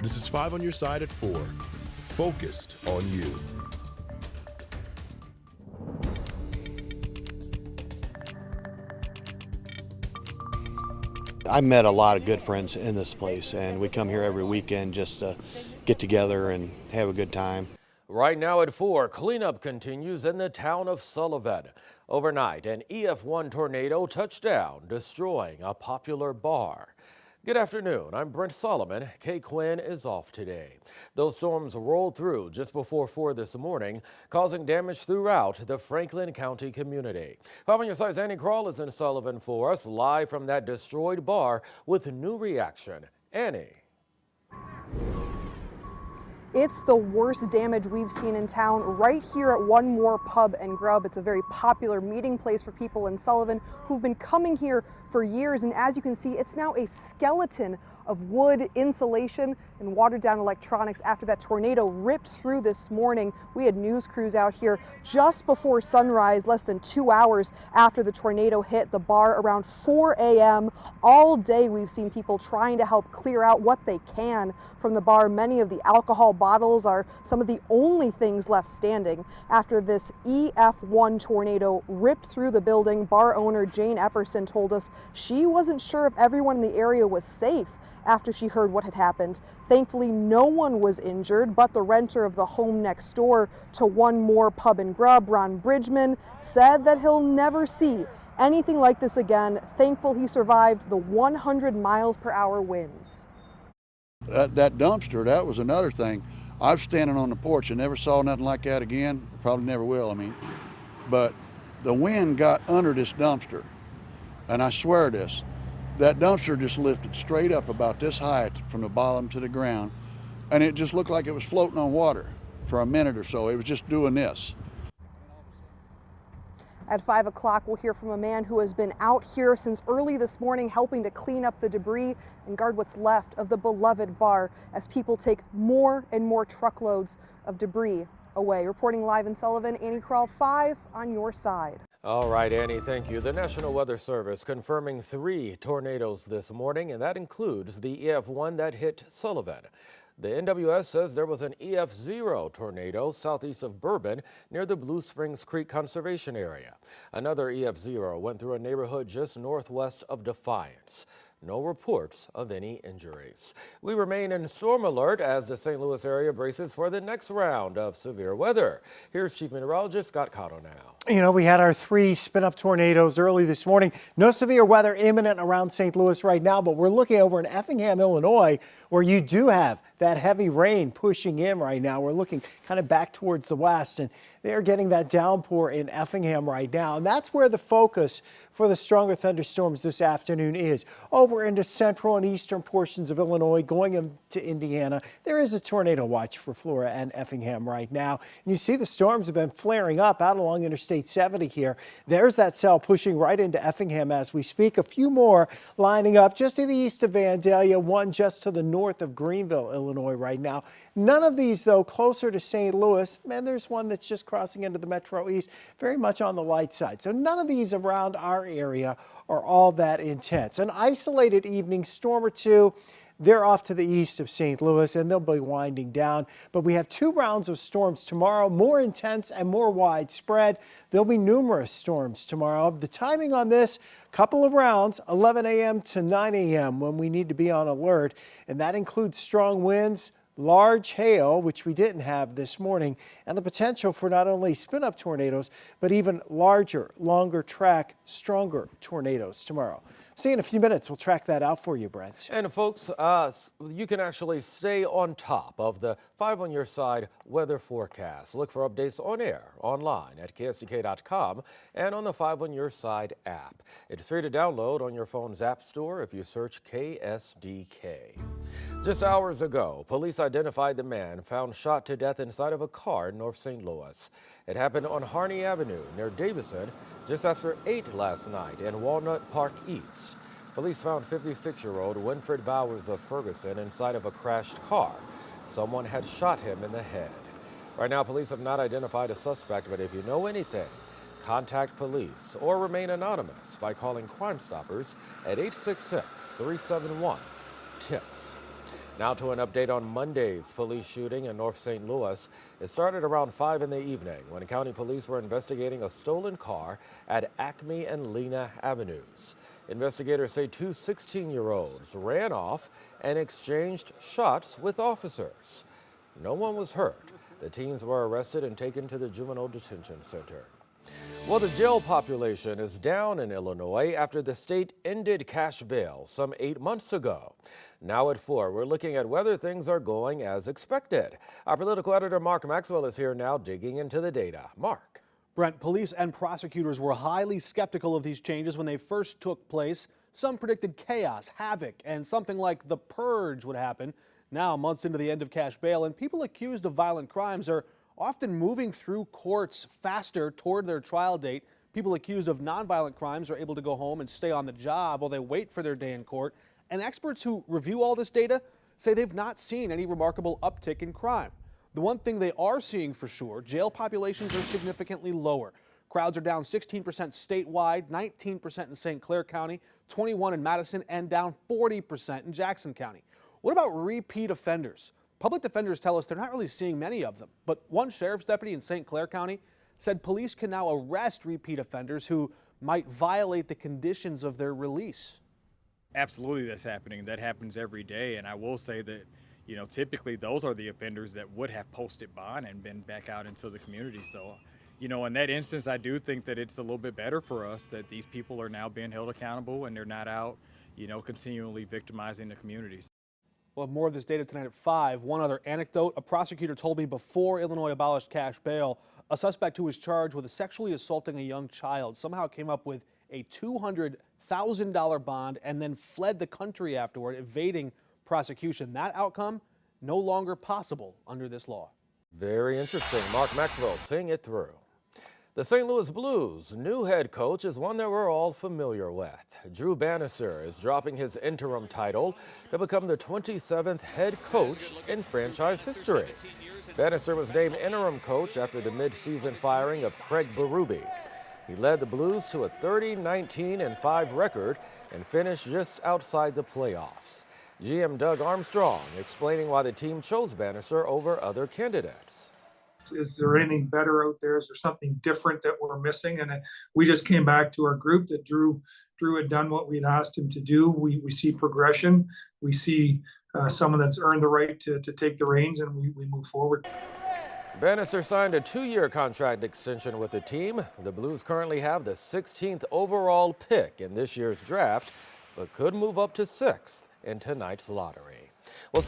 This is 5 on your side at 4. Focused on you. I met a lot of good friends in this place, and we come here every weekend just to get together and have a good time. Right now at 4, cleanup continues in the town of Sullivan. Overnight, an EF1 tornado touched down, destroying a popular bar. Good afternoon, I'm Brent Solomon. Kay Quinn is off today. Those storms rolled through just before 4 this morning, causing damage throughout the Franklin County community. 5 on your side's Annie Krall is in Sullivan for us, live from that destroyed bar with new reaction. Annie. It's the worst damage we've seen in town right here at One More Pub and Grub. It's a very popular meeting place for people in Sullivan who've been coming here for years. And as you can see, it's now a skeleton of wood, insulation, and watered down electronics after that tornado ripped through this morning. We had news crews out here just before sunrise, less than 2 hours after the tornado hit the bar around 4 a.m. All day we've seen people trying to help clear out what they can from the bar. Many of the alcohol bottles are some of the only things left standing after this EF1 tornado ripped through the building. Bar owner Jane Epperson told us she wasn't sure if everyone in the area was safe after she heard what had happened. Thankfully, no one was injured, but the renter of the home next door to One More Pub and Grub, Ron Bridgman, said that he'll never see anything like this again. Thankful he survived the 100 miles per hour winds. That dumpster, that was another thing. I was standing on the porch and never saw nothing like that again. Probably never will, But the wind got under this dumpster, and I swear this, that dumpster just lifted straight up about this height from the bottom to the ground, and it just looked like it was floating on water for a minute or so. It was just doing this. At 5 o'clock, we'll hear from a man who has been out here since early this morning helping to clean up the debris and guard what's left of the beloved bar as people take more and more truckloads of debris away. Reporting live in Sullivan, Annie Krall, 5 on your side. All right, Annie, thank you. The National Weather Service confirming 3 tornadoes this morning, and that includes the EF1 that hit Sullivan. The NWS says there was an EF0 tornado southeast of Bourbon near the Blue Springs Creek Conservation Area. Another EF0 went through a neighborhood just northwest of Defiance. No reports of any injuries. We remain in storm alert as the St. Louis area braces for the next round of severe weather. Here's Chief Meteorologist Scott Cotto now. You know, we had our 3 spin-up tornadoes early this morning. No severe weather imminent around St. Louis right now, but we're looking over in Effingham, Illinois, where you do have that heavy rain pushing in right now. We're looking kind of back towards the west, and they're getting that downpour in Effingham right now. And that's where the focus for the stronger thunderstorms this afternoon is. Over into central and eastern portions of Illinois, going into Indiana, there is a tornado watch for Flora and Effingham right now. And you see the storms have been flaring up out along Interstate 70 here. There's that cell pushing right into Effingham as we speak. A few more lining up just to the east of Vandalia, one just to the north of Greenville, Illinois right now. None of these, though, closer to St. Louis. And there's one that's just crossing into the Metro East, very much on the light side. So none of these around our area are all that intense. An isolated evening storm or two. They're off to the east of St. Louis, and they'll be winding down. But we have 2 rounds of storms tomorrow, more intense and more widespread. There'll be numerous storms tomorrow. The timing on this, a couple of rounds, 11 a.m. to 9 a.m. when we need to be on alert. And that includes strong winds, large hail, which we didn't have this morning, and the potential for not only spin-up tornadoes, but even larger, longer track, stronger tornadoes tomorrow. See you in a few minutes. We'll track that out for you, Brent. And folks, you can actually stay on top of the 5 on your side weather forecast. Look for updates on air, online at ksdk.com, and on the 5 on your side app. It's free to download on your phone's app store if you search KSDK. Just hours ago, police identified the man found shot to death inside of a car in North St. Louis. It happened on Harney Avenue near Davison just after 8 last night in Walnut Park East. Police found 56-year-old Winfred Bowers of Ferguson inside of a crashed car. Someone had shot him in the head. Right now, police have not identified a suspect, but if you know anything, contact police or remain anonymous by calling Crime Stoppers at 866-371-TIPS. Now to an update on Monday's police shooting in North St. Louis. It started around 5 in the evening when county police were investigating a stolen car at Acme and Lena Avenues. Investigators say two 16-year-olds ran off and exchanged shots with officers. No one was hurt. The teens were arrested and taken to the juvenile detention center. Well, the jail population is down in Illinois after the state ended cash bail some 8 months ago. Now at 4, we're looking at whether things are going as expected. Our political editor Mark Maxwell is here now digging into the data. Mark. Brent, police and prosecutors were highly skeptical of these changes when they first took place. Some predicted chaos, havoc, and something like the purge would happen. Now, months into the end of cash bail, and people accused of violent crimes are often moving through courts faster toward their trial date. People accused of nonviolent crimes are able to go home and stay on the job while they wait for their day in court. And experts who review all this data say they've not seen any remarkable uptick in crime. The one thing they are seeing for sure, jail populations are significantly lower. Crowds are down 16% statewide, 19% in St. Clair County, 21% in Madison, and down 40% in Jackson County. What about repeat offenders? Public defenders tell us they're not really seeing many of them, but one sheriff's deputy in St. Clair County said police can now arrest repeat offenders who might violate the conditions of their release. Absolutely, that's happening. That happens every day, and I will say that, typically those are the offenders that would have posted bond and been back out into the community. So, in that instance, I do think that it's a little bit better for us that these people are now being held accountable and they're not out, continually victimizing the communities. We'll have more of this data tonight at 5. One other anecdote, a prosecutor told me before Illinois abolished cash bail, a suspect who was charged with sexually assaulting a young child somehow came up with a $200,000 bond and then fled the country afterward, evading prosecution. That outcome no longer possible under this law. Very interesting. Mark Maxwell seeing it through. The St. Louis Blues' new head coach is one that we're all familiar with. Drew Bannister is dropping his interim title to become the 27th head coach in franchise history. Bannister was named interim coach after the mid-season firing of Craig Berube. He led the Blues to a 30-19-5 record and finished just outside the playoffs. GM Doug Armstrong explaining why the team chose Bannister over other candidates. Is there anything better out there? Is there something different that we're missing? And we just came back to our group that Drew had done what we'd asked him to do. We see progression. We see someone that's earned the right to take the reins, and we move forward. Bannister signed a 2-year contract extension with the team. The Blues currently have the 16th overall pick in this year's draft, but could move up to 6th in tonight's lottery. Well,